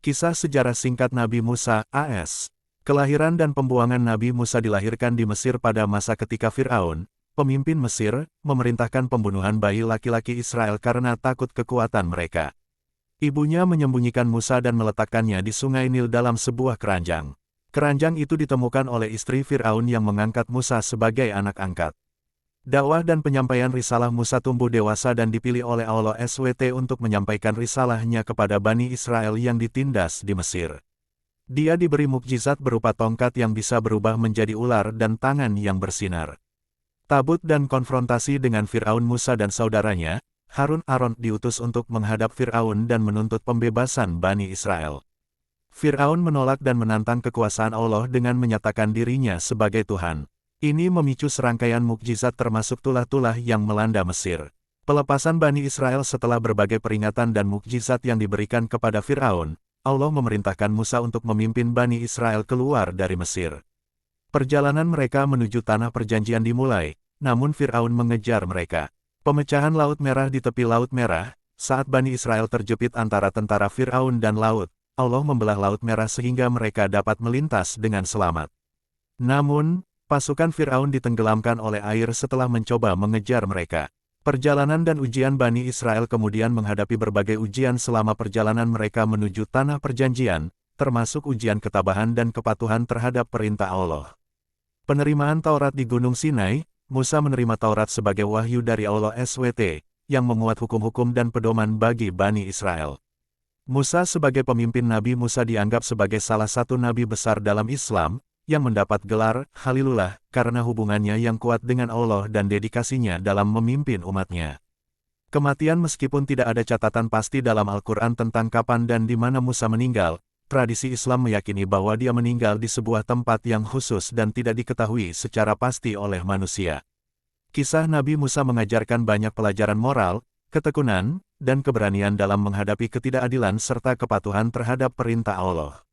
Kisah sejarah singkat Nabi Musa, AS. Kelahiran dan pembuangan Nabi Musa dilahirkan di Mesir pada masa ketika Fir'aun, pemimpin Mesir, memerintahkan pembunuhan bayi laki-laki Israel karena takut kekuatan mereka. Ibunya menyembunyikan Musa dan meletakkannya di sungai Nil dalam sebuah keranjang. Keranjang itu ditemukan oleh istri Fir'aun yang mengangkat Musa sebagai anak angkat. Dakwah dan penyampaian risalah Musa tumbuh dewasa dan dipilih oleh Allah SWT untuk menyampaikan risalahnya kepada Bani Israel yang ditindas di Mesir. Dia diberi mukjizat berupa tongkat yang bisa berubah menjadi ular dan tangan yang bersinar. Tabut dan konfrontasi dengan Fir'aun. Musa dan saudaranya, Harun Aaron, diutus untuk menghadap Fir'aun dan menuntut pembebasan Bani Israel. Fir'aun menolak dan menantang kekuasaan Allah dengan menyatakan dirinya sebagai Tuhan. Ini memicu serangkaian mukjizat termasuk tulah-tulah yang melanda Mesir. Pelepasan Bani Israel setelah berbagai peringatan dan mukjizat yang diberikan kepada Fir'aun, Allah memerintahkan Musa untuk memimpin Bani Israel keluar dari Mesir. Perjalanan mereka menuju Tanah Perjanjian dimulai, namun Fir'aun mengejar mereka. Pemecahan Laut Merah di tepi Laut Merah, saat Bani Israel terjepit antara tentara Fir'aun dan laut, Allah membelah Laut Merah sehingga mereka dapat melintas dengan selamat. Namun, pasukan Fir'aun ditenggelamkan oleh air setelah mencoba mengejar mereka. Perjalanan dan ujian Bani Israel kemudian menghadapi berbagai ujian selama perjalanan mereka menuju Tanah Perjanjian, termasuk ujian ketabahan dan kepatuhan terhadap perintah Allah. Penerimaan Taurat di Gunung Sinai, Musa menerima Taurat sebagai wahyu dari Allah SWT, yang memuat hukum-hukum dan pedoman bagi Bani Israel. Musa sebagai pemimpin Nabi Musa dianggap sebagai salah satu nabi besar dalam Islam, yang mendapat gelar Khalilullah karena hubungannya yang kuat dengan Allah dan dedikasinya dalam memimpin umatnya. Kematian. Meskipun tidak ada catatan pasti dalam Al-Quran tentang kapan dan di mana Musa meninggal, tradisi Islam meyakini bahwa dia meninggal di sebuah tempat yang khusus dan tidak diketahui secara pasti oleh manusia. Kisah Nabi Musa mengajarkan banyak pelajaran moral, ketekunan, dan keberanian dalam menghadapi ketidakadilan serta kepatuhan terhadap perintah Allah.